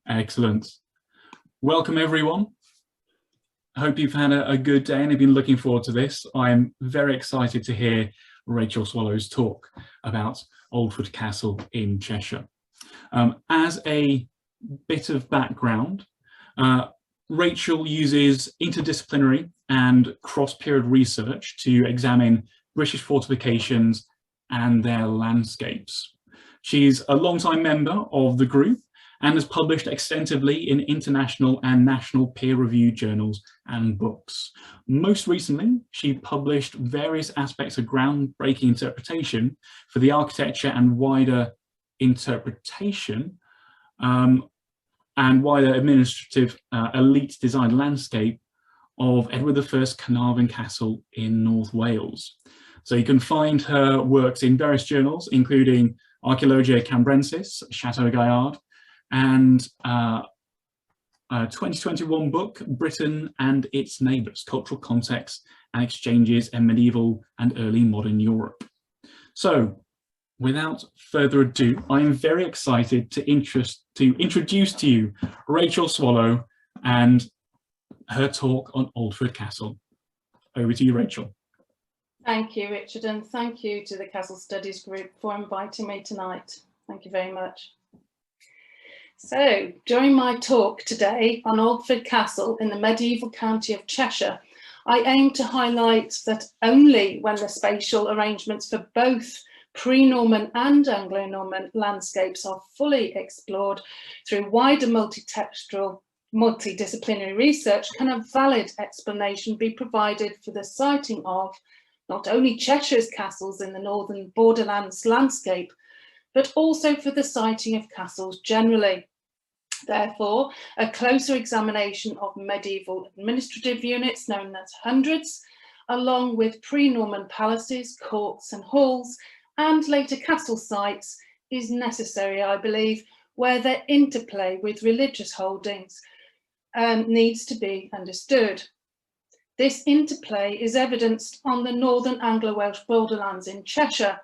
Excellent. Welcome, everyone. I hope you've had a good day and have been looking forward to this. I'm very excited to hear Rachel Swallow's talk about Aldford Castle in Cheshire. As a bit of background, Rachel uses interdisciplinary and cross-period research to examine British fortifications and their landscapes. She's a long-time member of the group and has published extensively in international and national peer-reviewed journals and books. Most recently, she published various aspects of groundbreaking interpretation for the architecture and wider interpretation and wider administrative elite design landscape of Edward I's Carnarvon Castle in North Wales. So you can find her works in various journals, including Archaeologia Cambrensis, Chateau Gaillard, and a 2021 book, Britain and Its Neighbours, Cultural Contexts and Exchanges in Medieval and Early Modern Europe. So, without further ado, I am very excited to introduce to you Rachel Swallow and her talk on Aldford Castle. Over to you, Rachel. Thank you, Richard, and thank you to the Castle Studies Group for inviting me tonight. Thank you very much. So, during my talk today on Aldford Castle in the medieval county of Cheshire, I aim to highlight that only when the spatial arrangements for both pre-Norman and Anglo-Norman landscapes are fully explored through wider multi-textual, multidisciplinary research can a valid explanation be provided for the siting of not only Cheshire's castles in the northern borderlands landscape, but also for the siting of castles generally. Therefore, a closer examination of medieval administrative units known as hundreds, along with pre-Norman palaces, courts and halls, and later castle sites is necessary, I believe, where their interplay with religious holdings needs to be understood. This interplay is evidenced on the northern Anglo-Welsh borderlands in Cheshire,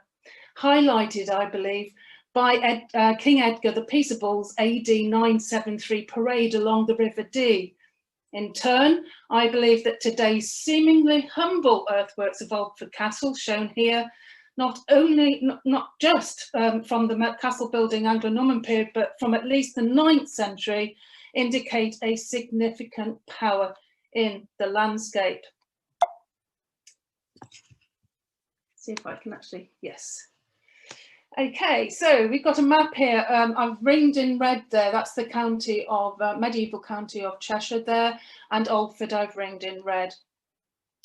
highlighted, I believe, by King Edgar the Peaceable's AD 973 parade along the River Dee. In turn, I believe that today's seemingly humble earthworks of Aldford Castle, shown here, not just from the castle building Anglo-Norman period, but from at least the 9th century, indicate a significant power in the landscape. See if I can actually, yes. Okay, so we've got a map here. I've ringed in red there. That's the county of, medieval county of Cheshire there, and Aldford I've ringed in red.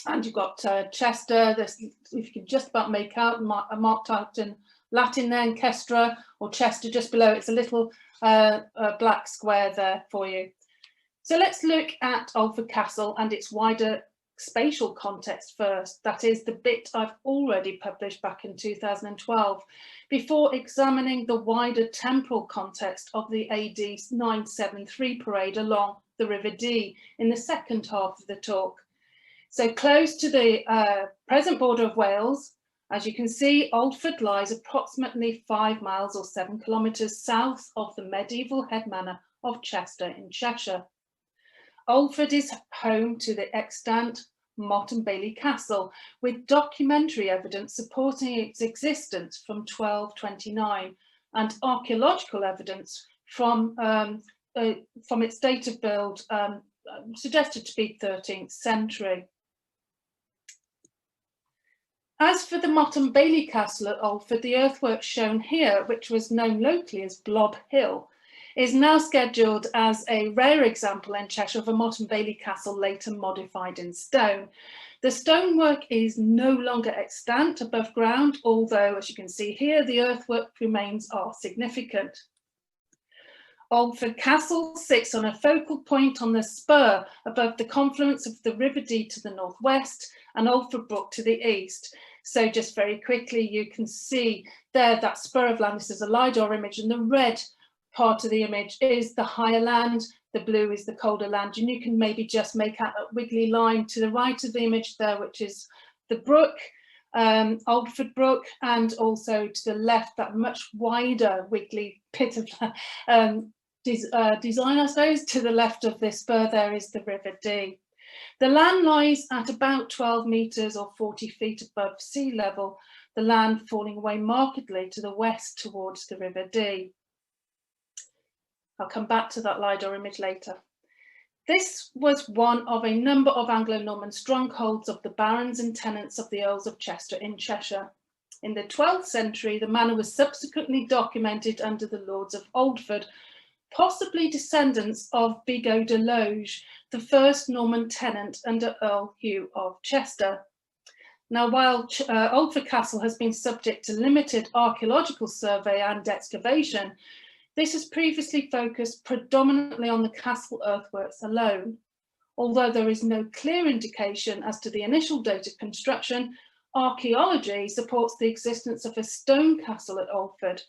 And you've got Chester, this, if you can just about make out, marked out in Latin there, and Kestra, or Chester just below. It's a little black square there for you. So let's look at Aldford Castle and its wider spatial context first, that is the bit I've already published back in 2012, before examining the wider temporal context of the AD 973 parade along the River Dee in the second half of the talk. So close to the present border of Wales, as you can see, Aldford lies approximately 5 miles or 7 kilometres south of the medieval head manor of Chester in Cheshire. Aldford is home to the extant Motte-and Castle, with documentary evidence supporting its existence from 1229 and archaeological evidence from its date of build suggested to be 13th century. As for the Motte-and Castle at Aldford, the earthwork shown here, which was known locally as Blob Hill, is now scheduled as a rare example in Cheshire of a Motte-and Castle later modified in stone. The stonework is no longer extant above ground, although, as you can see here, the earthwork remains are significant. Aldford Castle sits on a focal point on the spur above the confluence of the River Dee to the northwest and Aldford Brook to the east. So just very quickly, you can see there that spur of land. This is a LiDAR image, and the red part of the image is the higher land, the blue is the colder land, and you can maybe just make out a wiggly line to the right of the image there, which is the brook, Aldford Brook, and also to the left that much wider wiggly bit of design, I suppose. To the left of this spur there is the River Dee. The land lies at about 12 metres or 40 feet above sea level, the land falling away markedly to the west towards the River Dee. I'll come back to that LiDAR image later. This was one of a number of Anglo-Norman strongholds of the barons and tenants of the Earls of Chester in Cheshire. In the 12th century, the manor was subsequently documented under the Lords of Aldford, possibly descendants of Bigot de Loge, the first Norman tenant under Earl Hugh of Chester. Now, while Aldford Castle has been subject to limited archaeological survey and excavation, this has previously focused predominantly on the castle earthworks alone. Although there is no clear indication as to the initial date of construction, archaeology supports the existence of a stone castle at Aldford.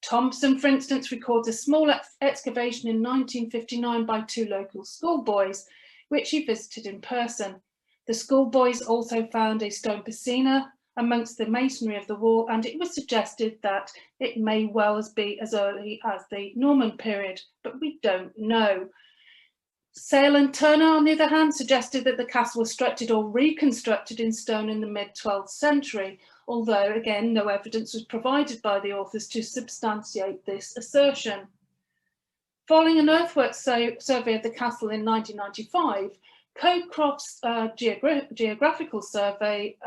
Thompson, for instance, records a small excavation in 1959 by 2 local schoolboys, which he visited in person. The schoolboys also found a stone piscina amongst the masonry of the wall, and it was suggested that it may well be as early as the Norman period, but we don't know. Sale and Turner, on the other hand, suggested that the castle was structured or reconstructed in stone in the mid-12th century, although, again, no evidence was provided by the authors to substantiate this assertion. Following an earthworks survey of the castle in 1995, Codecroft's geographical survey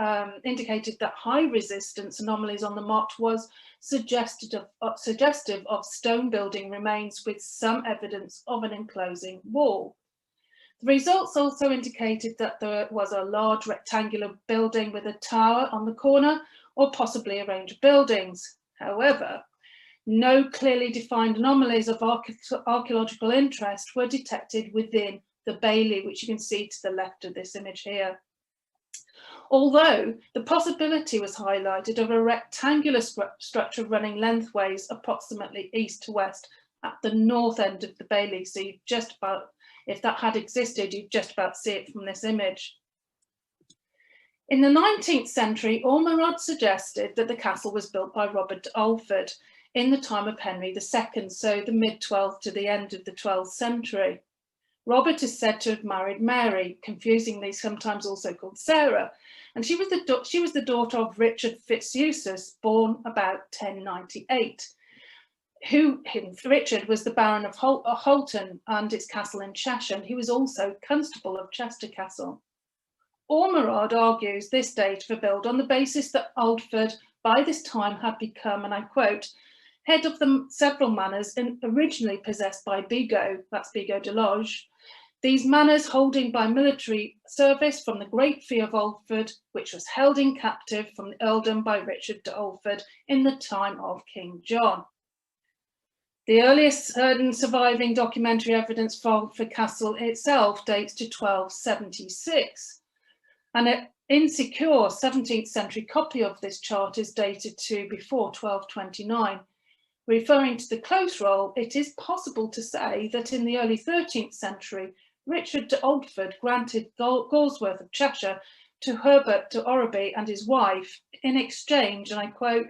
indicated that high resistance anomalies on the motte was suggestive of stone building remains with some evidence of an enclosing wall. The results also indicated that there was a large rectangular building with a tower on the corner, or possibly a range of buildings. However, no clearly defined anomalies of archaeological interest were detected within the bailey, which you can see to the left of this image here. Although the possibility was highlighted of a rectangular structure running lengthways approximately east to west at the north end of the bailey, so you just about, if that had existed, you'd just about see it from this image. In the 19th century, Ormerod suggested that the castle was built by Robert de Aldford in the time of Henry II, so the mid-12th to the end of the 12th century. Robert is said to have married Mary, confusingly sometimes also called Sarah, and she was the daughter of Richard Fitzeusus, born about 1098. Richard was the Baron of Holton and its castle in Cheshire, and he was also Constable of Chester Castle. Ormerod argues this date for build on the basis that Aldford by this time had become, and I quote, head of the several manors originally possessed by Bigot, that's Bigot de Loge, these manors holding by military service from the great fee of Aldford, which was held in captive from the earldom by Richard de Aldford in the time of King John. The earliest surviving documentary evidence for Aldford Castle itself dates to 1276. An insecure 17th century copy of this chart is dated to before 1229. Referring to the close roll, it is possible to say that in the early 13th century, Richard de Aldford granted Galsworth of Cheshire to Herbert de Orreby and his wife in exchange, and I quote,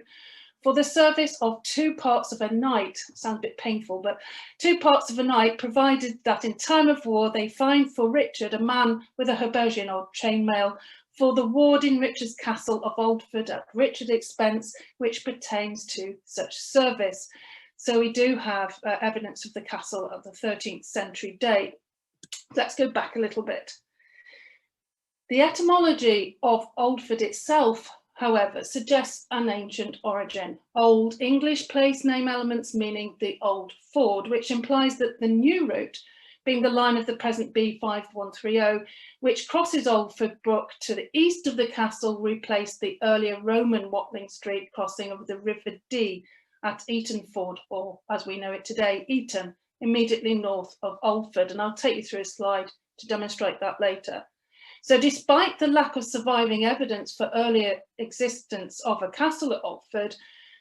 for the service of 2 parts of a night, sounds a bit painful, but 2 parts of a night, provided that in time of war they find for Richard a man with a habergeon or chainmail for the ward in Richard's castle of Aldford at Richard's expense, which pertains to such service. So we do have evidence of the castle of the 13th century date. Let's go back a little bit. The etymology of Aldford itself, however, suggests an ancient origin. Old English place name elements meaning the old ford, which implies that the new route, being the line of the present B5130, which crosses Aldford Brook to the east of the castle, replaced the earlier Roman Watling Street crossing of the River Dee at Eaton Ford, or as we know it today, Eaton, immediately north of Aldford. And I'll take you through a slide to demonstrate that later. So despite the lack of surviving evidence for earlier existence of a castle at Aldford,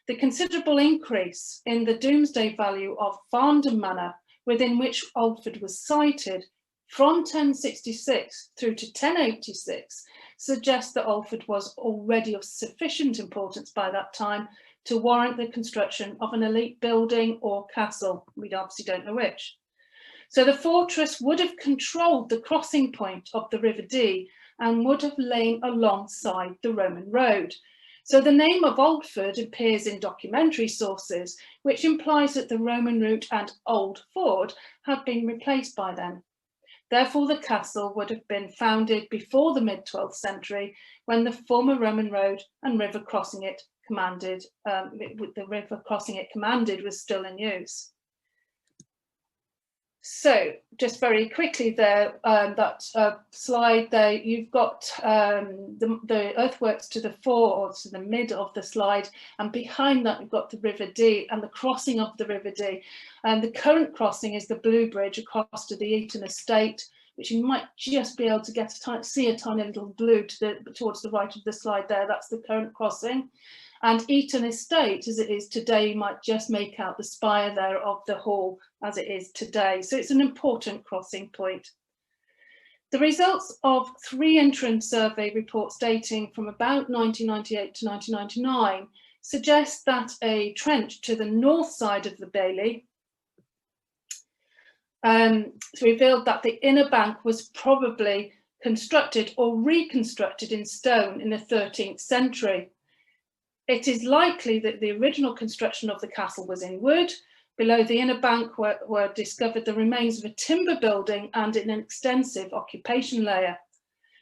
the considerable increase in the Domesday value of Farndon Manor, within which Aldford was sited, from 1066 through to 1086, suggests that Aldford was already of sufficient importance by that time to warrant the construction of an elite building or castle. We obviously don't know which. So the fortress would have controlled the crossing point of the River Dee and would have lain alongside the Roman road. So the name of Aldford appears in documentary sources, which implies that the Roman route and Old Ford had been replaced by them. Therefore, the castle would have been founded before the mid-12th century, when the former Roman road and river crossing it commanded, was still in use. So, just very quickly there, that slide there, you've got the earthworks to the fore or to the mid of the slide, and behind that you've got the River Dee and the crossing of the River Dee. And the current crossing is the Blue Bridge across to the Eton Estate, which you might just be able to see a tiny little blue towards the right of the slide there. That's the current crossing. And Eton Estate, as it is today, you might just make out the spire there of the hall as it is today. So it's an important crossing point. The results of 3 interim survey reports dating from about 1998 to 1999 suggest that a trench to the north side of the Bailey revealed that the inner bank was probably constructed or reconstructed in stone in the 13th century. It is likely that the original construction of the castle was in wood. Below the inner bank were discovered the remains of a timber building and an extensive occupation layer.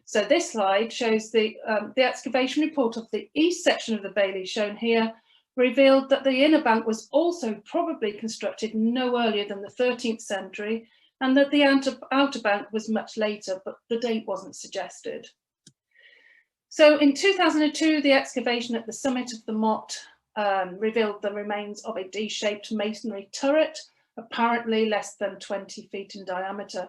So this slide shows the excavation report of the east section of the Bailey, shown here, revealed that the inner bank was also probably constructed no earlier than the 13th century, and that the outer bank was much later, but the date wasn't suggested. So in 2002, the excavation at the summit of the motte revealed the remains of a D-shaped masonry turret, apparently less than 20 feet in diameter.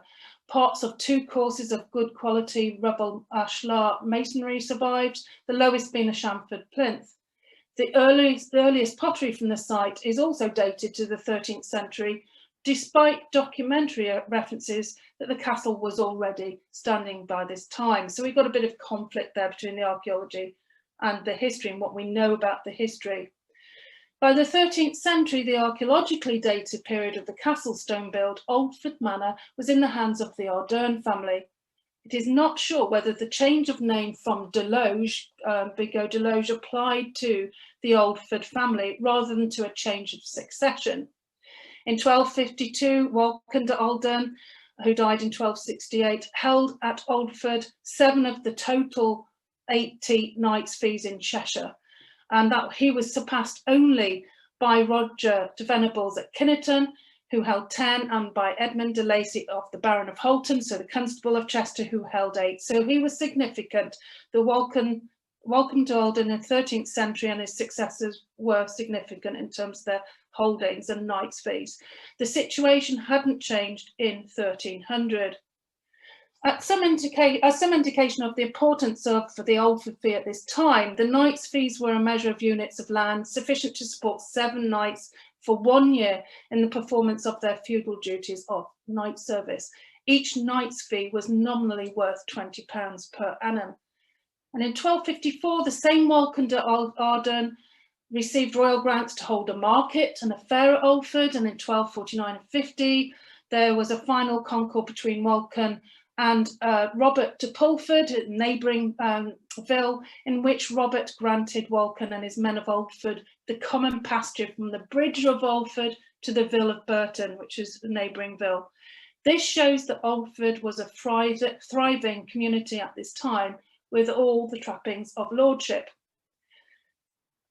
Parts of 2 courses of good quality rubble ashlar masonry survived, the lowest being a chamfered plinth. The earliest pottery from the site is also dated to the 13th century, despite documentary references that the castle was already standing by this time. So we've got a bit of conflict there between the archaeology and the history and what we know about the history. By the 13th century, the archaeologically dated period of the castle stone build, Aldford Manor, was in the hands of the Ardern family. It is not sure whether the change of name from Deloge, Bigot Deloge, applied to the Aldford family rather than to a change of succession. In 1252, Walken de Aldern, who died in 1268, held at Aldford 7 of the total 80 knights' fees in Cheshire, and that he was surpassed only by Roger de Venables at Kinnerton, who held 10, and by Edmund de Lacy of the Baron of Holton, so the Constable of Chester, who held 8. So he was significant. The Walken de Aldern in the 13th century and his successors were significant in terms of their holdings and knights' fees. The situation hadn't changed in 1300. Some indication of the importance of the Aldford fee at this time, the knights' fees were a measure of units of land sufficient to support 7 knights for 1 year in the performance of their feudal duties of knight service. Each knight's fee was nominally worth £20 per annum. And in 1254, the same Walken de Aldern received royal grants to hold a market and a fair at Aldford, and in 1249 and 50, there was a final concord between Walken and Robert de Pulford, a neighbouring ville, in which Robert granted Walken and his men of Aldford the common pasture from the bridge of Aldford to the Ville of Burton, which is the neighbouring ville. This shows that Aldford was a thriving community at this time, with all the trappings of lordship.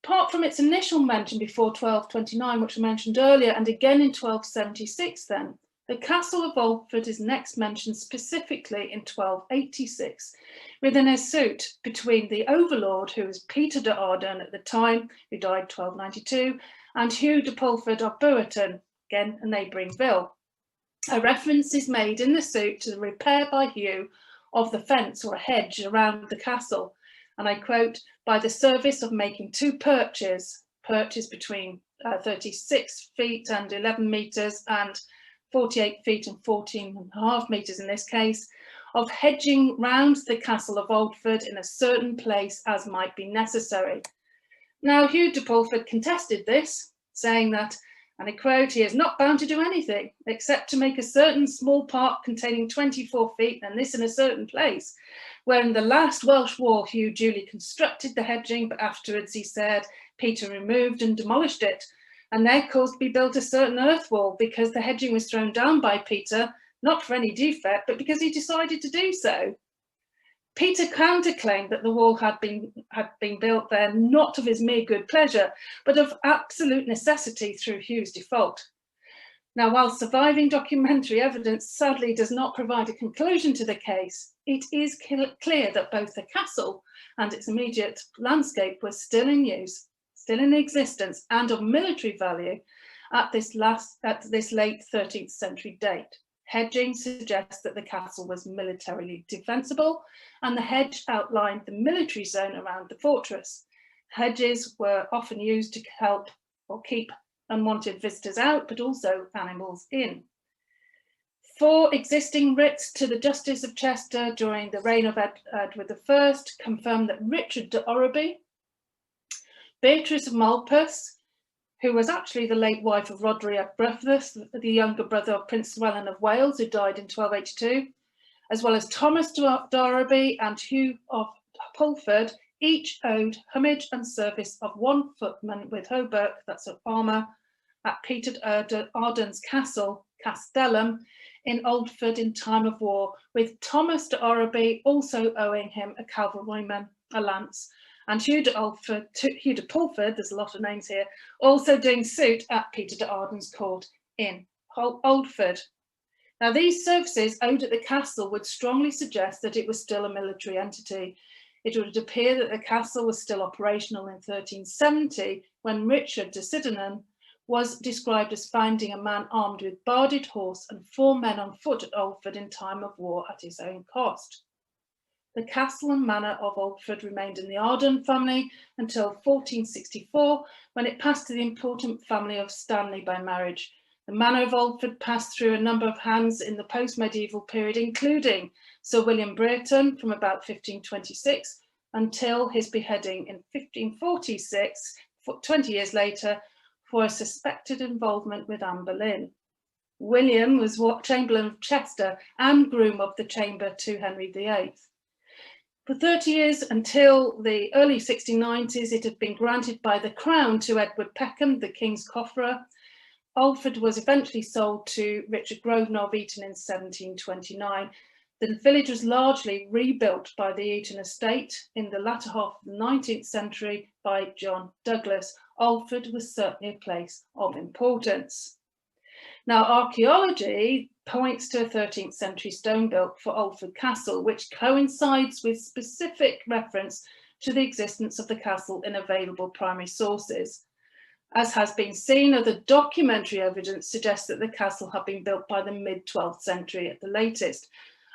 Apart from its initial mention before 1229, which I mentioned earlier, and again in 1276 then, the castle of Aldford is next mentioned specifically in 1286, with an dispute between the overlord, who was Peter de Ardern at the time, who died 1292, and Hugh de Pulford of Burton, again a neighbouring ville. A reference is made in the suit to the repair by Hugh of the fence or hedge around the castle, and I quote, by the service of making 2 perches between 36 feet and 11 metres and 48 feet and 14.5 metres in this case, of hedging round the castle of Aldford in a certain place as might be necessary. Now, Hugh de Pulford contested this, saying that, and I quote, he is not bound to do anything except to make a certain small park containing 24 feet, and this in a certain place, where in the last Welsh war Hugh duly constructed the hedging, but afterwards, he said, Peter removed and demolished it, and there caused to be built a certain earth wall, because the hedging was thrown down by Peter, not for any defect, but because he decided to do so. Peter counterclaimed that the wall had been built there not of his mere good pleasure, but of absolute necessity through Hugh's default. Now, while surviving documentary evidence sadly does not provide a conclusion to the case, it is clear that both the castle and its immediate landscape were still in use, still in existence, and of military value at this late 13th century date. Hedging suggests that the castle was militarily defensible, and the hedge outlined the military zone around the fortress. Hedges were often used to help or keep unwanted visitors out, but also animals in. 4 existing writs to the Justice of Chester during the reign of Edward I confirmed that Richard de Orreby, Beatrice of Malpas, who was actually the late wife of Roderick Brythus, the younger brother of Prince Llewellyn of Wales, who died in 1282, as well as Thomas de Orreby and Hugh of Pulford, each owed homage and service of 1 footman with hauberk, that's of armour, at Peter Arden's castle, Castellum, in Aldford in time of war, with Thomas de Orreby also owing him a cavalryman, a lance, and Hugh de Pulford, there's a lot of names here, also doing suit at Peter de Arden's court in Aldford. Now, these services owed at the castle would strongly suggest that it was still a military entity. It would appear that the castle was still operational in 1370, when Richard de Sydenham was described as finding a man armed with barded horse and 4 men on foot at Aldford in time of war at his own cost. The castle and manor of Aldford remained in the Arden family until 1464, when it passed to the important family of Stanley by marriage. The manor of Aldford passed through a number of hands in the post-medieval period, including Sir William Brereton from about 1526 until his beheading in 1546, 20 years later, for a suspected involvement with Anne Boleyn. William was Chamberlain of Chester and groom of the chamber to Henry VIII. For 30 years, until the early 1690s, it had been granted by the Crown to Edward Peckham, the King's Cofferer. Aldford was eventually sold to Richard Grosvenor of Eton in 1729. The village was largely rebuilt by the Eton estate in the latter half of the 19th century by John Douglas. Aldford was certainly a place of importance. Now, archaeology points to a 13th century stone built for Aldford Castle, which coincides with specific reference to the existence of the castle in available primary sources. As has been seen, other documentary evidence suggests that the castle had been built by the mid-12th century at the latest,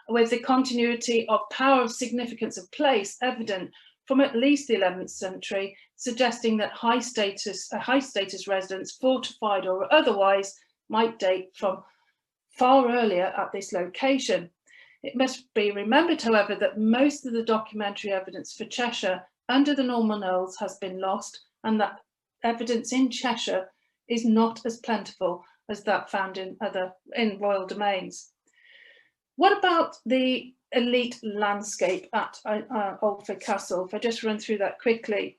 with the continuity of power of significance of place evident from at least the 11th century, suggesting that high status residence, fortified or otherwise, might date from far earlier at this location. It must be remembered, however, that most of the documentary evidence for Cheshire under the Norman Earls has been lost, and that evidence in Cheshire is not as plentiful as that found in royal domains. What about the elite landscape at Aldford Castle? If I just run through that quickly.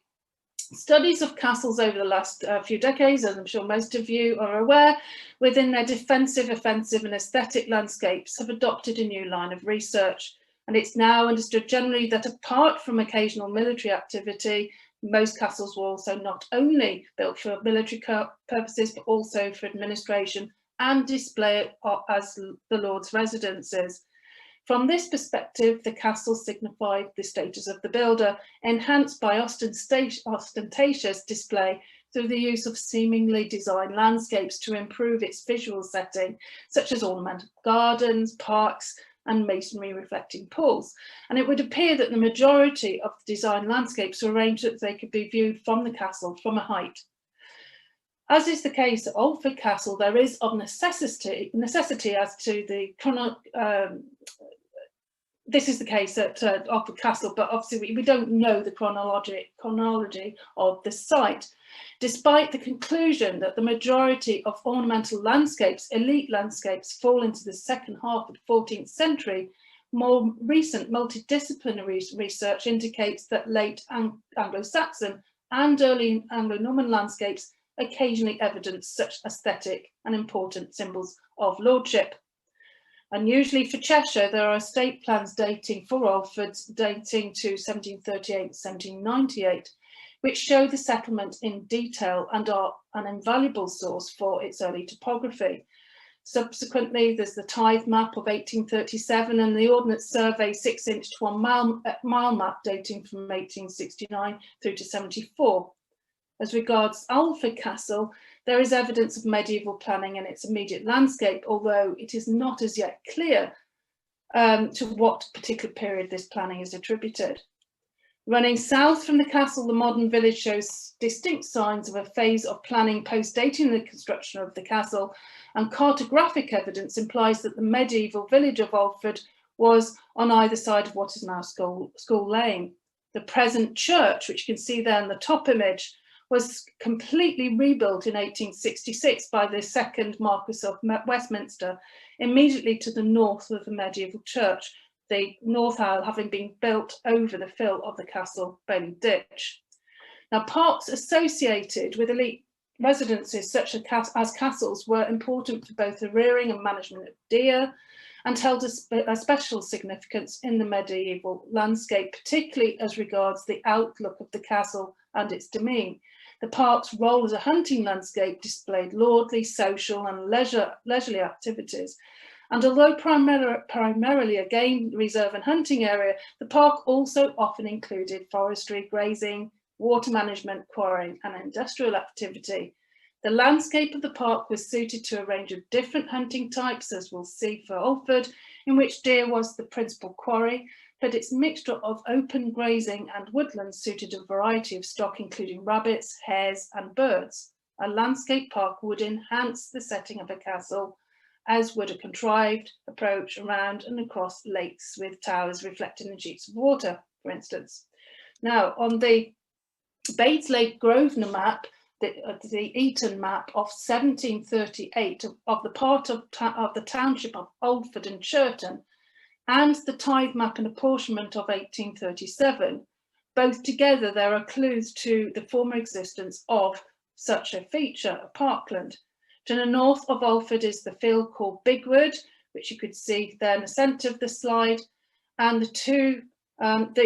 Studies of castles over the last few decades, as I'm sure most of you are aware, within their defensive, offensive and aesthetic landscapes have adopted a new line of research. And it's now understood generally that apart from occasional military activity, most castles were also not only built for military purposes, but also for administration and display as the Lord's residences. From this perspective, the castle signified the status of the builder, enhanced by ostentatious display through the use of seemingly designed landscapes to improve its visual setting, such as ornamental gardens, parks, and masonry reflecting pools. And it would appear that the majority of the design landscapes were arranged that they could be viewed from the castle from a height. As is the case at Aldford Castle, there is of necessity as to this is the case at Aldford Castle, but obviously we don't know the chronology of the site, despite the conclusion that the majority of ornamental landscapes, elite landscapes, fall into the second half of the 14th century. More recent multidisciplinary research indicates that late Anglo-Saxon and early Anglo-Norman landscapes occasionally evidence such aesthetic and important symbols of lordship. Unusually for Cheshire, there are estate plans dating for Aldford dating to 1738-1798, which show the settlement in detail and are an invaluable source for its early topography. Subsequently, there's the tithe map of 1837 and the Ordnance Survey 6-inch to 1 mile map dating from 1869 through to 74. As regards Aldford Castle, there is evidence of medieval planning in its immediate landscape, although it is not as yet clear to what particular period this planning is attributed. Running south from the castle, the modern village shows distinct signs of a phase of planning post-dating the construction of the castle, and cartographic evidence implies that the medieval village of Aldford was on either side of what is now School Lane. The present church, which you can see there in the top image, was completely rebuilt in 1866 by the second Marquess of Westminster, immediately to the north of the medieval church, the north aisle having been built over the fill of the castle Bailey ditch. Now, parks associated with elite residences such as castles were important for both the rearing and management of deer, and held a special significance in the medieval landscape, particularly as regards the outlook of the castle and its demesne. The park's role as a hunting landscape displayed lordly, social and leisurely activities. And although primarily a game reserve and hunting area, the park also often included forestry, grazing, water management, quarrying and industrial activity. The landscape of the park was suited to a range of different hunting types, as we'll see for Aldford, in which deer was the principal quarry, but its mixture of open grazing and woodland suited a variety of stock, including rabbits, hares and birds. A landscape park would enhance the setting of a castle, as would a contrived approach around and across lakes with towers reflecting in sheets of water, for instance. Now, on the Bates Lake Grosvenor map, the Eton map of 1738 of the part of the township of Aldford and Churton, and the tithe map and apportionment of 1837, both together there are clues to the former existence of such a feature, a parkland. To the north of Aldford is the field called Bigwood, which you could see there in the centre of the slide, and the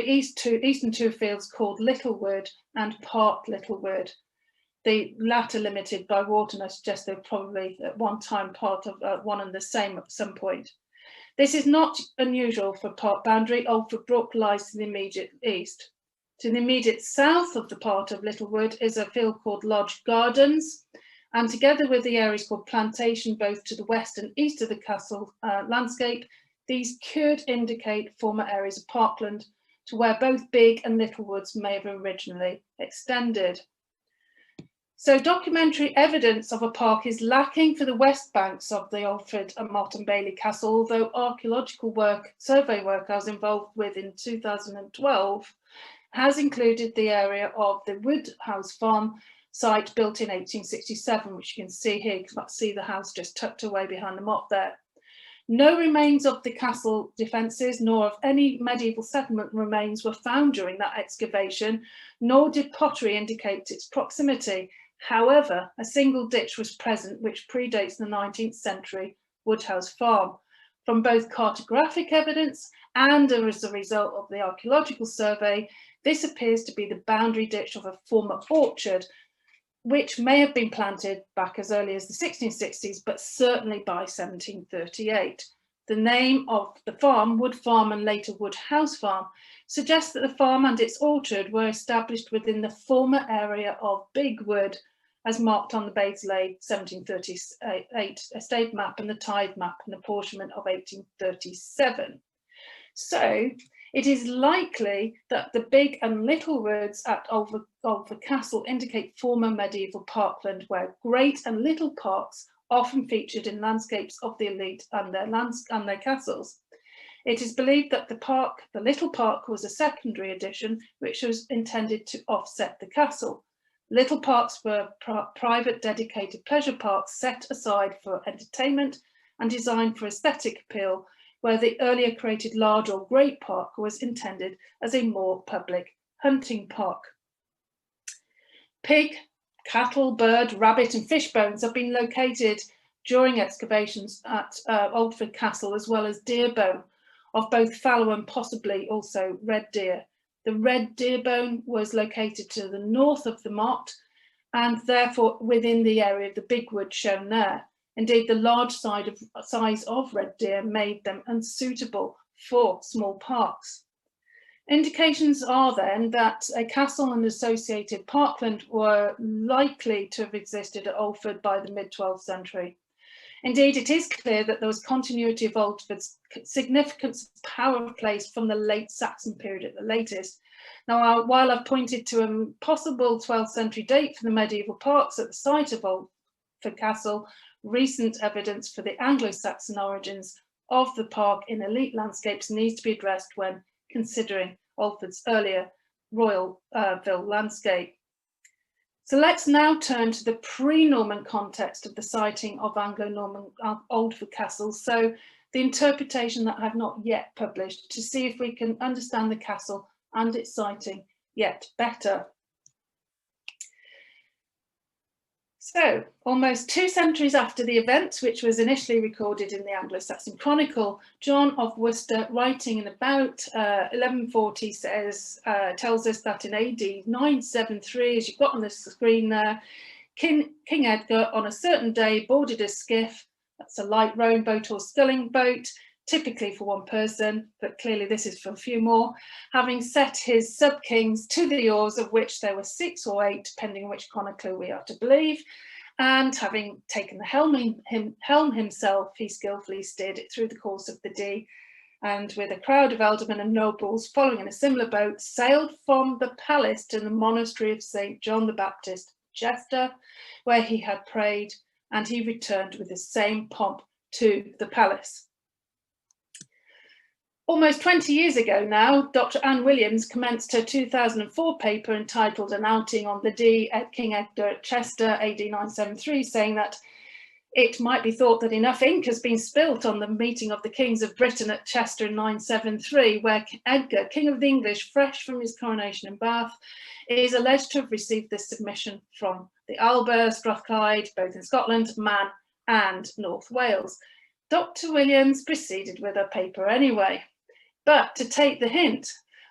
eastern two fields called Littlewood and Park Littlewood. The latter limited by water, and I suggest they're probably at one time part of one and the same at some point. This is not unusual for park boundary. Aldford Brook lies to the immediate east. To the immediate south of the part of Littlewood is a field called Lodge Gardens, and together with the areas called Plantation, both to the west and east of the castle landscape, these could indicate former areas of parkland to where both Big and Little Woods may have originally extended. So documentary evidence of a park is lacking for the west banks of the Aldford and Motte-and Bailey Castle, although archaeological work, survey work I was involved with in 2012, has included the area of the Woodhouse Farm site built in 1867, which you can see here. You can see the house just tucked away behind the motte there. No remains of the castle defences nor of any medieval settlement remains were found during that excavation, nor did pottery indicate its proximity. However, a single ditch was present which predates the 19th century Woodhouse Farm. From both cartographic evidence and as a result of the archaeological survey, this appears to be the boundary ditch of a former orchard, which may have been planted back as early as the 1660s, but certainly by 1738. The name of the farm, Wood Farm and later Woodhouse Farm, suggests that the farm and its orchard were established within the former area of Bigwood, as marked on the Bates Lake 1738 estate map and the tithe map and apportionment of 1837. So it is likely that the Big and Little Woods at Aldford Castle indicate former medieval parkland where great and little parks often featured in landscapes of the elite and their castles. It is believed that the little park, was a secondary addition which was intended to offset the castle. Little parks were private dedicated pleasure parks set aside for entertainment and designed for aesthetic appeal, where the earlier created large or great park was intended as a more public hunting park. Pig, cattle, bird, rabbit and fish bones have been located during excavations at Aldford Castle, as well as deer bone of both fallow and possibly also red deer. The red deer bone was located to the north of the motte and therefore within the area of the big wood shown there. Indeed, the large size of red deer made them unsuitable for small parks. Indications are then that a castle and associated parkland were likely to have existed at Aldford by the mid-12th century. Indeed, it is clear that there was continuity of Aldford's significance of power of place from the late Saxon period at the latest. Now, while I've pointed to a possible 12th century date for the medieval parks at the site of Aldford Castle, recent evidence for the Anglo-Saxon origins of the park in elite landscapes needs to be addressed when considering Aldford's earlier Royalville landscape. So let's now turn to the pre-Norman context of the siting of Anglo-Norman Aldford Castle, so the interpretation that I have not yet published, to see if we can understand the castle and its siting yet better. So, almost 2 centuries after the events, which was initially recorded in the Anglo-Saxon Chronicle, John of Worcester, writing in about 1140, tells us that in AD 973, as you've got on the screen there, King Edgar on a certain day boarded a skiff, that's a light rowing boat or sculling boat, typically for one person, but clearly this is for a few more, having set his sub-kings to the oars, of which there were 6 or 8, depending on which chronicler we are to believe, and having taken the helm himself, he skillfully steered it through the course of the Dee, and with a crowd of aldermen and nobles following in a similar boat, sailed from the palace to the monastery of St. John the Baptist, Chester, where he had prayed, and he returned with the same pomp to the palace. Almost 20 years ago now, Dr. Anne Williams commenced her 2004 paper entitled An Outing on the Dee at King Edgar at Chester, AD 973, saying that it might be thought that enough ink has been spilt on the meeting of the kings of Britain at Chester in 973, where Edgar, King of the English, fresh from his coronation in Bath, is alleged to have received this submission from the Alba, Strathclyde, both in Scotland, Man and North Wales. Dr. Williams proceeded with her paper anyway. But to take the hint,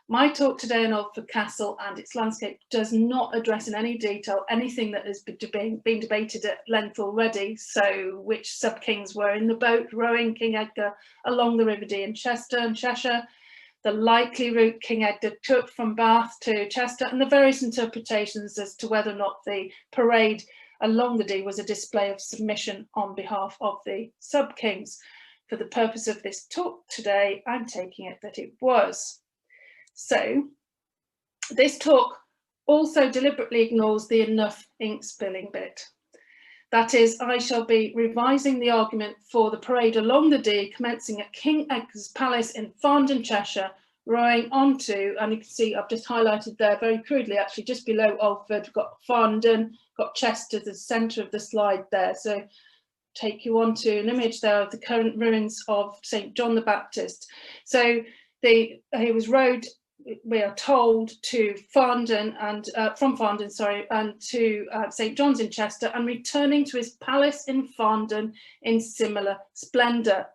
my talk today on Aldford Castle and its landscape does not address in any detail anything that has been debated at length already. So which sub-kings were in the boat rowing King Edgar along the River Dee in Chester and Cheshire, the likely route King Edgar took from Bath to Chester, and the various interpretations as to whether or not the parade along the Dee was a display of submission on behalf of the sub-kings. For the purpose of this talk today, I'm taking it that it was. So this talk also deliberately ignores the enough ink spilling bit. That is, I shall be revising the argument for the parade along the Dee, commencing at King Edgar's Palace in Farndon, Cheshire, rowing onto, and you can see I've just highlighted there very crudely, actually just below Aldford, we've got Farndon, got Chester, the centre of the slide there. So take you on to an image there of the current ruins of St. John the Baptist. So he was rowed, we are told, to Farndon and from Farndon, sorry, and to St. John's in Chester, and returning to his palace in Farndon in similar splendour.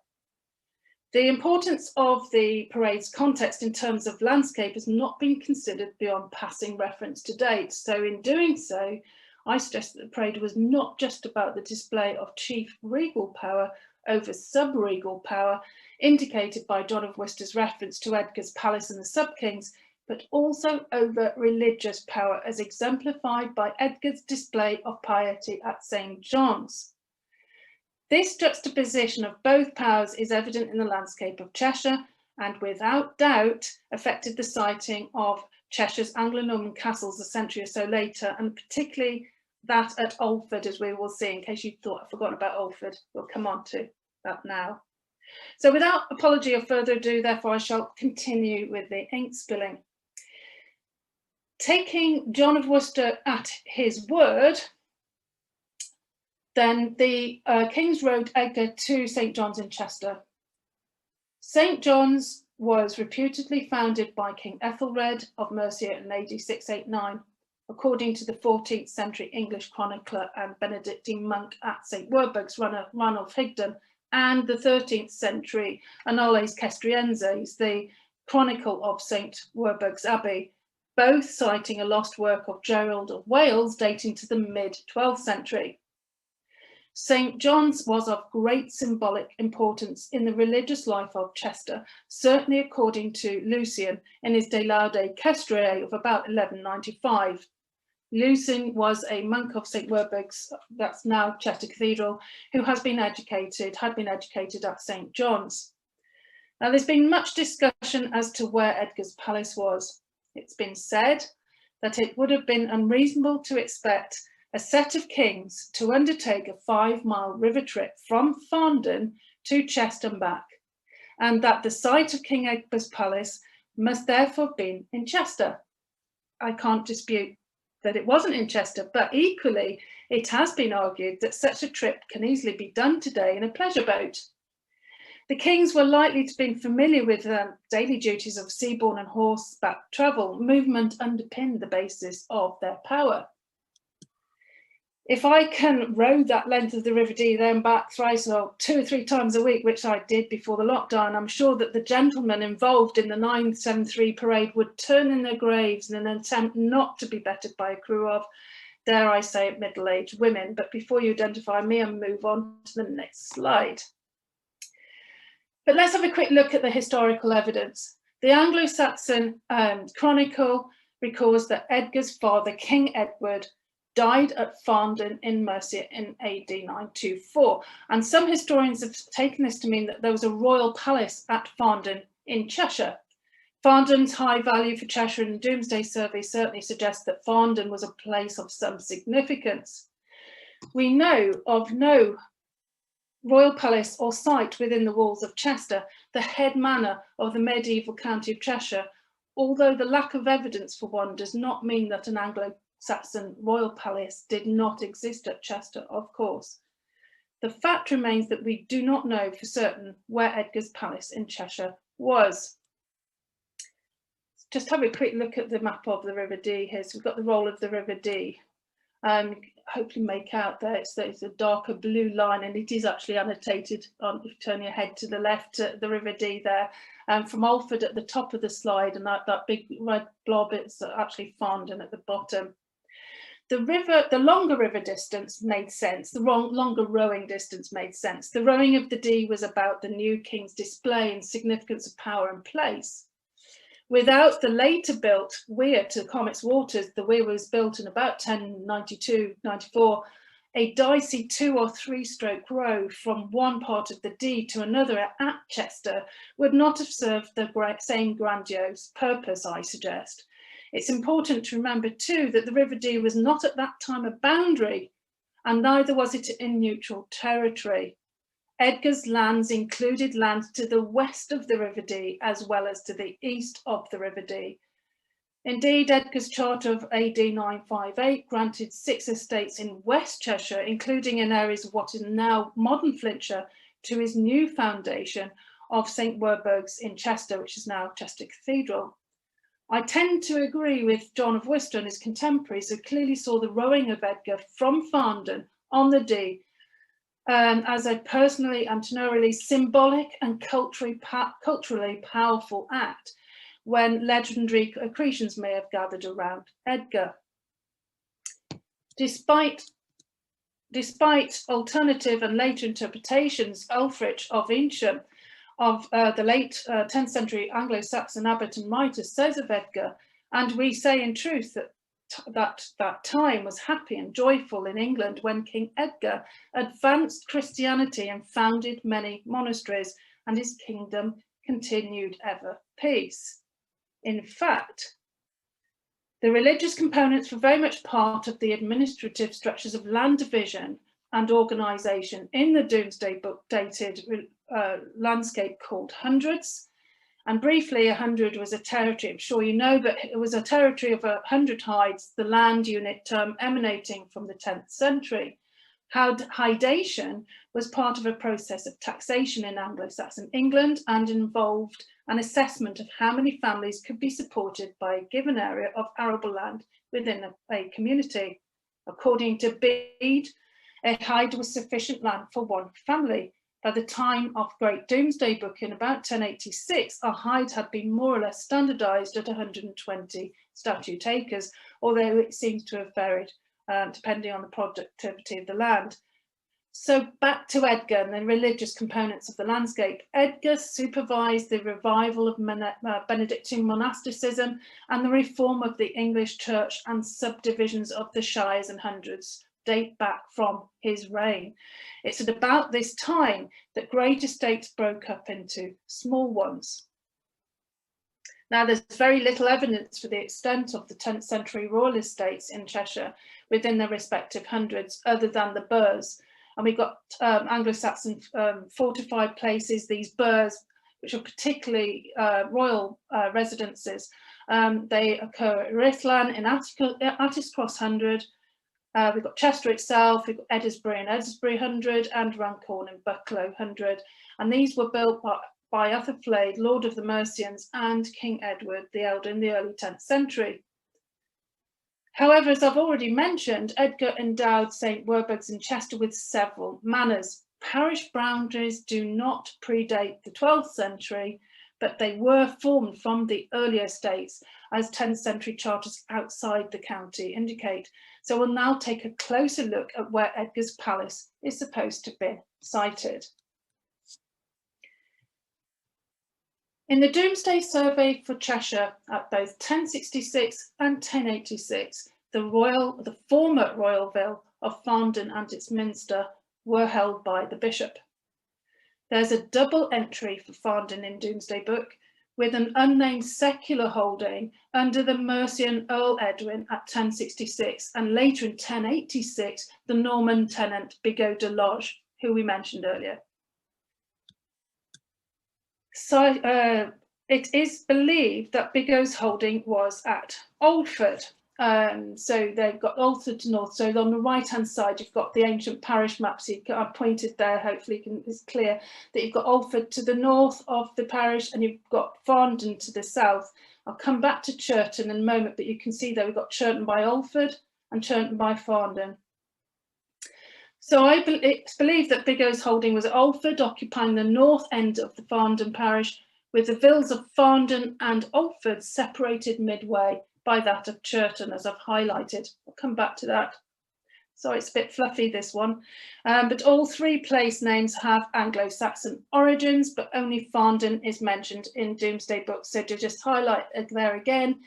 The importance of the parade's context in terms of landscape has not been considered beyond passing reference to date. So in doing so, I stress that the parade was not just about the display of chief regal power over sub-regal power, indicated by John of Worcester's reference to Edgar's palace and the sub-kings, but also over religious power, as exemplified by Edgar's display of piety at St. John's. This juxtaposition of both powers is evident in the landscape of Cheshire, and without doubt affected the siting of Cheshire's Anglo-Norman castles a century or so later, and particularly that at Aldford, as we will see, in case you thought I'd forgotten about Aldford. We'll come on to that now. So without apology or further ado, therefore, I shall continue with the ink spilling. Taking John of Worcester at his word, then the kings wrote Edgar to St. John's in Chester. St. John's was reputedly founded by King Ethelred of Mercia in AD 689, according to the 14th century English chronicler and Benedictine monk at St. Werburgh's, Ranulph Higden, and the 13th century Annales Castrienses, the chronicle of St. Werburgh's Abbey, both citing a lost work of Gerald of Wales dating to the mid-12th century. St. John's was of great symbolic importance in the religious life of Chester, certainly according to Lucian in his De Laude Cheshire of about 1195. Lucian was a monk of St. Werburgh's, that's now Chester Cathedral, who had been educated at St. John's. Now, there's been much discussion as to where Edgar's palace was. It's been said that it would have been unreasonable to expect a set of kings to undertake a 5-mile river trip from Farndon to Chester and back, and that the site of King Edgar's palace must therefore have been in Chester. I can't dispute that it wasn't in Chester, but equally it has been argued that such a trip can easily be done today in a pleasure boat. The kings were likely to be familiar with daily duties of seaborne and horseback travel. Movement underpinned the basis of their power. If I can row that length of the River Dee then back thrice or 2 or 3 times a week, which I did before the lockdown, I'm sure that the gentlemen involved in the 973 parade would turn in their graves in an attempt not to be bettered by a crew of, dare I say it, middle-aged women. But before you identify me and move on to the next slide. But let's have a quick look at the historical evidence. The Anglo-Saxon Chronicle records that Edgar's father, King Edward, died at Farndon in Mercia in AD 924. And some historians have taken this to mean that there was a royal palace at Farndon in Cheshire. Farndon's high value for Cheshire in the Domesday survey certainly suggests that Farndon was a place of some significance. We know of no royal palace or site within the walls of Chester, the head manor of the medieval county of Cheshire, although the lack of evidence for one does not mean that an Anglo-Saxon royal palace did not exist at Chester, of course. The fact remains that we do not know for certain where Edgar's palace in Cheshire was. Just have a quick look at the map of the River Dee here. So we've got the roll of the River Dee. Hopefully make out there it's a darker blue line, and it is actually annotated on, if you turn your head to the left, the River Dee there. From Aldford at the top of the slide, and that big red blob, it's actually Farndon at the bottom. The longer river distance made sense, the longer rowing distance made sense. The rowing of the Dee was about the new king's display and significance of power and place. Without the later built weir to calm its waters, the weir was built in about 1092-94, a dicey 2 or 3 stroke row from one part of the Dee to another at Chester would not have served the same grandiose purpose, I suggest. It's important to remember too that the River Dee was not at that time a boundary, and neither was it in neutral territory. Edgar's lands included lands to the west of the River Dee as well as to the east of the River Dee. Indeed, Edgar's charter of AD 958 granted 6 estates in West Cheshire, including in areas of what is now modern Flintshire, to his new foundation of St. Werburgh's in Chester, which is now Chester Cathedral. I tend to agree with John of Worcester and his contemporaries, who clearly saw the rowing of Edgar from Farndon on the Dee as a personally and tenorally symbolic and culturally powerful act, when legendary accretions may have gathered around Edgar. Despite alternative and later interpretations, Ulfrich of Incham, of the late 10th century Anglo-Saxon abbot and mitre, says of Edgar, and we say in truth that time was happy and joyful in England when King Edgar advanced Christianity and founded many monasteries, and his kingdom continued ever peace. In fact, the religious components were very much part of the administrative structures of land division and organisation in the Domesday Book dated landscape called hundreds. And briefly, 100 was a territory, I'm sure you know, but it was a territory of 100 hides, the land unit term emanating from the 10th century. Hydation was part of a process of taxation in Anglo-Saxon England and involved an assessment of how many families could be supported by a given area of arable land within a community. According to Bede, a hide was sufficient land for one family. By the time of Great Domesday Book in about 1086, a hide had been more or less standardised at 120 statute acres, although it seems to have varied depending on the productivity of the land. So back to Edgar and the religious components of the landscape. Edgar supervised the revival of Benedictine monasticism and the reform of the English church, and subdivisions of the shires and hundreds date back from his reign. It's at about this time that great estates broke up into small ones. Now, there's very little evidence for the extent of the 10th century royal estates in Cheshire within their respective hundreds, other than the burghs. And we've got Anglo-Saxon fortified places, these burghs, which are particularly royal residences. They occur at Rithlan in Attis Cross 100. We've got Chester itself, we've got Edisbury and Edisbury 100, and Runcorn and Bucklow 100. And these were built by Athelflaed, Lord of the Mercians, and King Edward the Elder in the early 10th century. However, as I've already mentioned, Edgar endowed St Werburgh's in Chester with several manors. Parish boundaries do not predate the 12th century, but they were formed from the earlier estates, as 10th century charters outside the county indicate. So we'll now take a closer look at where Edgar's palace is supposed to be sited. In the Domesday Survey for Cheshire at both 1066 and 1086, the former royal vill of Farndon and its minster were held by the bishop. There's a double entry for Farndon in Domesday Book, with an unnamed secular holding under the Mercian Earl Edwin at 1066, and later in 1086, the Norman tenant Bigot de Loge, who we mentioned earlier. So it is believed that Bigot's holding was at Aldford. So they've got Aldford to north. So on the right-hand side, you've got the ancient parish maps. I've pointed there, hopefully it's clear that you've got Aldford to the north of the parish, and you've got Farndon to the south. I'll come back to Churton in a moment, but you can see there we've got Churton by Aldford and Churton by Farndon. So it's believed that Bigot's holding was at Aldford, occupying the north end of the Farndon parish, with the vills of Farndon and Aldford separated midway by that of Churton, as I've highlighted. I'll come back to that. Sorry, it's a bit fluffy, this one. But all three place names have Anglo-Saxon origins, but only Farndon is mentioned in Domesday Book. So to just highlight there again,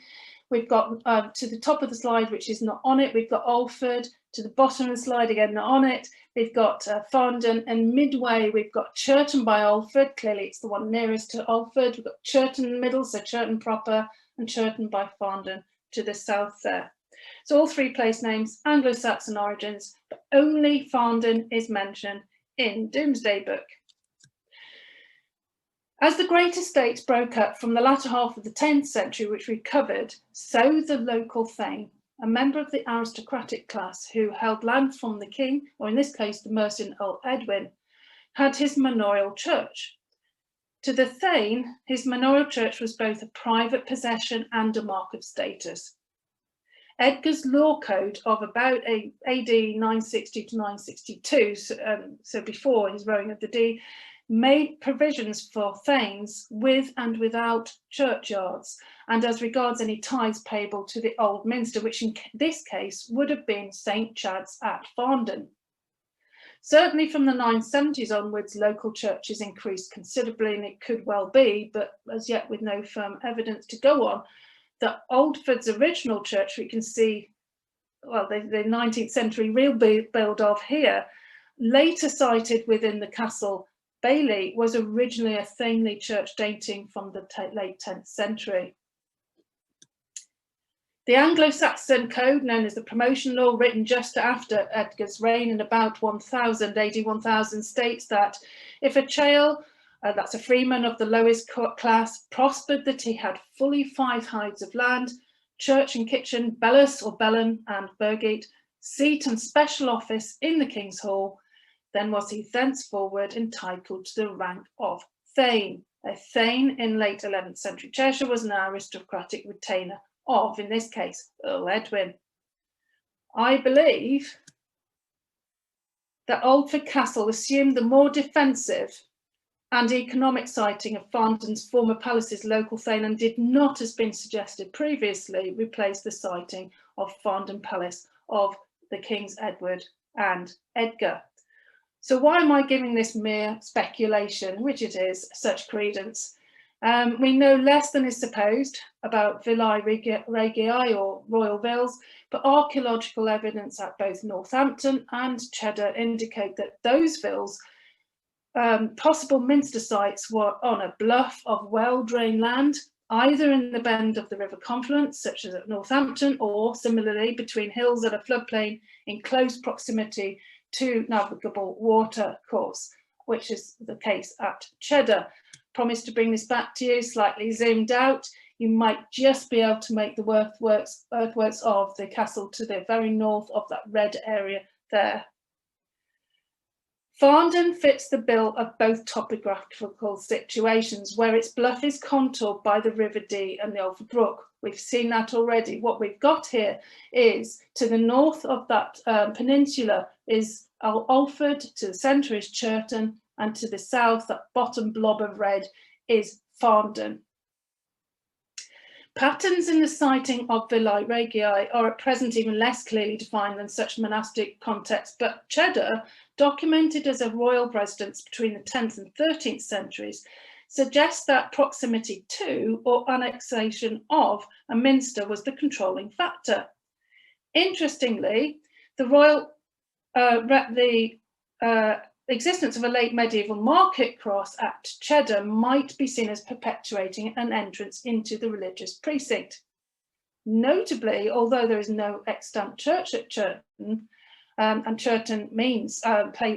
we've got to the top of the slide, which is not on it, we've got Aldford. To the bottom of the slide, again, not on it, we've got Farndon, and midway we've got Churton by Aldford. Clearly it's the one nearest to Aldford. We've got Churton in the middle, so Churton proper, and Churton by Farndon to the south there. So all three place names, Anglo-Saxon origins, but only Farndon is mentioned in Domesday Book. As the great estates broke up from the latter half of the 10th century, which we covered, so the local thane, a member of the aristocratic class who held land from the king, or in this case the Mercian Earl Edwin, had his manorial church. To the thane, his manorial church was both a private possession and a mark of status. Edgar's law code of about AD 960 to 962, so before his rowing of the Dee, made provisions for thanes with and without churchyards, and as regards any tithes payable to the Old Minster, which in this case would have been St Chad's at Farndon. Certainly from the 970s onwards, local churches increased considerably, and it could well be, but as yet with no firm evidence to go on, that Aldford's original church, we can see, well, the 19th century real build of here, later sited within the castle Bailey, was originally a thanely church dating from the late 10th century. The Anglo-Saxon code, known as the Promotion Law, written just after Edgar's reign in about 1000 AD 1000, states that if a chale, that's a freeman of the lowest class, prospered that he had fully 5 hides of land, church and kitchen, belus or bellum and burgate, seat and special office in the King's Hall, then was he thenceforward entitled to the rank of thane. A thane in late 11th century Cheshire was an aristocratic retainer of, in this case, Earl Edwin. I believe that Aldford Castle assumed the more defensive and economic siting of Farndon's former palace's local thane and did not, as been suggested previously, replace the siting of Farndon Palace of the Kings Edward and Edgar. So why am I giving this mere speculation, which it is, such credence? We know less than is supposed about Villae Regii or royal villas, but archaeological evidence at both Northampton and Cheddar indicate that those villas, possible minster sites, were on a bluff of well-drained land, either in the bend of the river confluence, such as at Northampton, or similarly between hills at a floodplain in close proximity to navigable water course, which is the case at Cheddar. Promise to bring this back to you, slightly zoomed out. You might just be able to make the earthworks of the castle to the very north of that red area there. Farndon fits the bill of both topographical situations, where its bluff is contoured by the River Dee and the Aldford Brook. We've seen that already. What we've got here is, to the north of that peninsula is Aldford, to the centre is Churton, and to the south, that bottom blob of red, is Farndon. Patterns in the siting of Villae Regii are at present even less clearly defined than such monastic contexts, but Cheddar, documented as a royal residence between the 10th and 13th centuries, suggests that proximity to or annexation of a minster was the controlling factor. Interestingly, the existence of a late medieval market cross at Cheddar might be seen as perpetuating an entrance into the religious precinct. Notably, although there is no extant church at Churton, and Churton means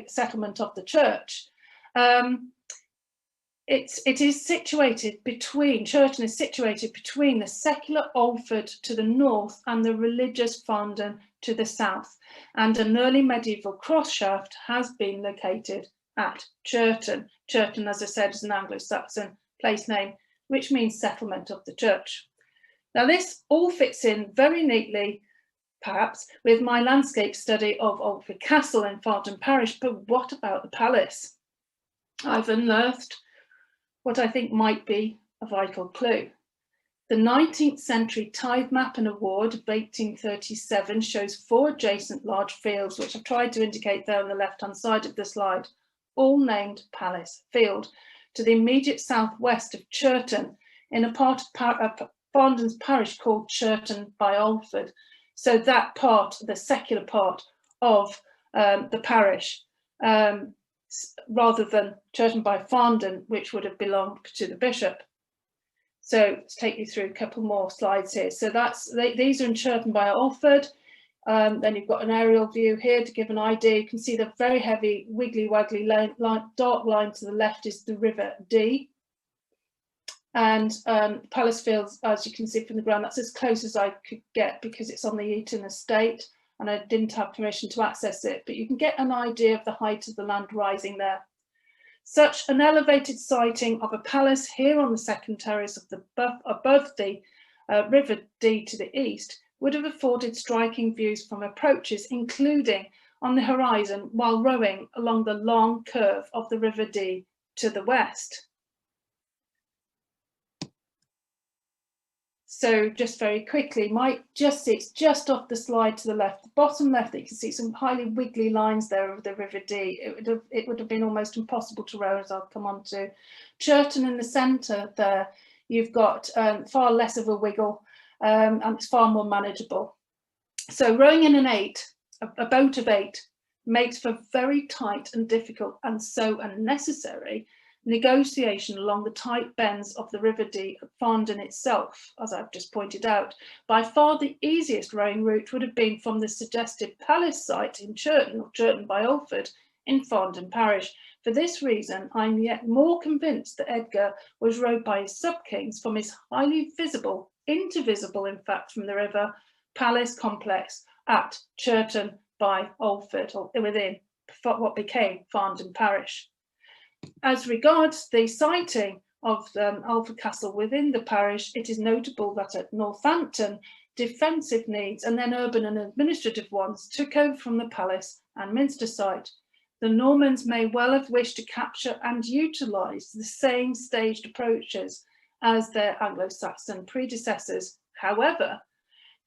settlement of the church, it is situated between, Churton is situated between the secular Aldford to the north and the religious Farndon to the south, and an early medieval cross shaft has been located at Churton. Churton, as I said, is an Anglo-Saxon place name, which means settlement of the church. Now this all fits in very neatly, perhaps, with my landscape study of Aldford Castle in Farndon Parish, but what about the palace? I've unearthed what I think might be a vital clue. The 19th century tithe map and award of 1837 shows 4 adjacent large fields, which I've tried to indicate there on the left-hand side of the slide, all named Palace Field, to the immediate southwest of Churton, in a part of Farndon's parish called Churton by Aldford. So that part, the secular part of the parish, rather than Churton by Farndon, which would have belonged to the bishop. So let's take you through a couple more slides here. So these are in Churton by Aldford. Then you've got an aerial view here to give an idea. You can see the very heavy, wiggly, waggly dark line to the left is the River Dee. And Palace Fields, as you can see from the ground, that's as close as I could get because it's on the Eton estate and I didn't have permission to access it, but you can get an idea of the height of the land rising there. Such an elevated siting of a palace here on the second terrace of the above the River Dee to the east would have afforded striking views from approaches, including on the horizon while rowing along the long curve of the River Dee to the west. So just very quickly, it's just off the slide to the left, the bottom left, that you can see some highly wiggly lines there of the River Dee. It would have been almost impossible to row, as I'll come on to. Churton in the centre there, you've got far less of a wiggle and it's far more manageable. So rowing in a boat of 8, makes for very tight and difficult and so unnecessary negotiation along the tight bends of the River Dee at Farndon itself, as I've just pointed out. By far the easiest rowing route would have been from the suggested palace site in Churton, or Churton by Aldford, in Farndon parish. For this reason, I'm yet more convinced that Edgar was rowed by his sub-kings from his highly visible, invisible in fact from the river, palace complex at Churton by Aldford, or within what became Farndon parish. As regards the siting of Aldford Castle within the parish, it is notable that at Northampton, defensive needs and then urban and administrative ones took over from the palace and Minster site. The Normans may well have wished to capture and utilise the same staged approaches as their Anglo-Saxon predecessors. However,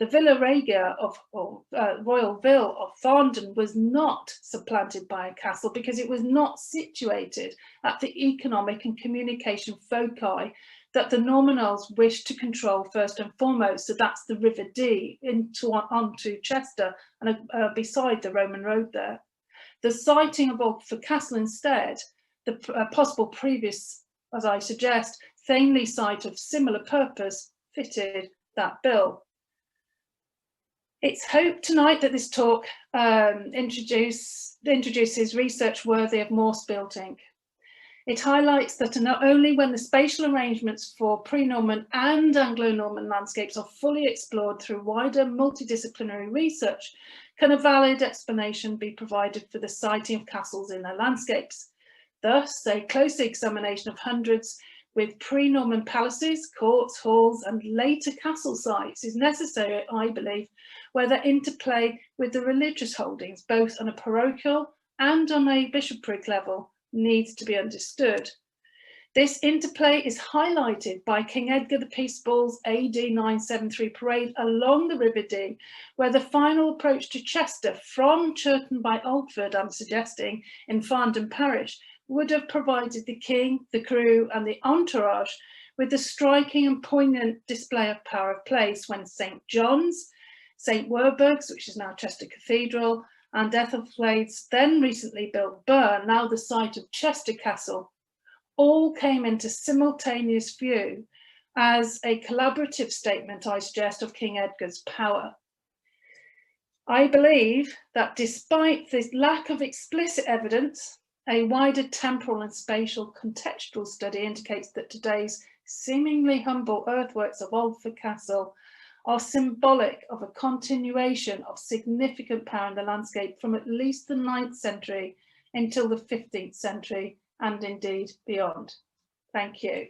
the Villa Regia Royal Ville of Farndon was not supplanted by a castle because it was not situated at the economic and communication foci that the Norman Earls wished to control first and foremost. So that's the River Dee onto Chester and beside the Roman road there. The siting of Aldford Castle instead, the possible previous, as I suggest, Thanley site of similar purpose fitted that bill. It's hoped tonight that this talk introduces research worthy of more spilt ink. It highlights that not only when the spatial arrangements for pre-Norman and Anglo-Norman landscapes are fully explored through wider multidisciplinary research, can a valid explanation be provided for the siting of castles in their landscapes. Thus, a close examination of hundreds with pre-Norman palaces, courts, halls, and later castle sites is necessary, I believe, where the interplay with the religious holdings, both on a parochial and on a bishopric level, needs to be understood. This interplay is highlighted by King Edgar the Peaceball's AD 973 parade along the River Dee, where the final approach to Chester from Churton by Aldford, I'm suggesting, in Farndon parish, would have provided the king, the crew, and the entourage with the striking and poignant display of power of place when St. John's, St. Werburgh's, which is now Chester Cathedral, and Ethelflade's then recently built burn, now the site of Chester Castle, all came into simultaneous view as a collaborative statement, I suggest, of King Edgar's power. I believe that despite this lack of explicit evidence, a wider temporal and spatial contextual study indicates that today's seemingly humble earthworks of Aldford Castle are symbolic of a continuation of significant power in the landscape from at least the 9th century until the 15th century, and indeed beyond. Thank you.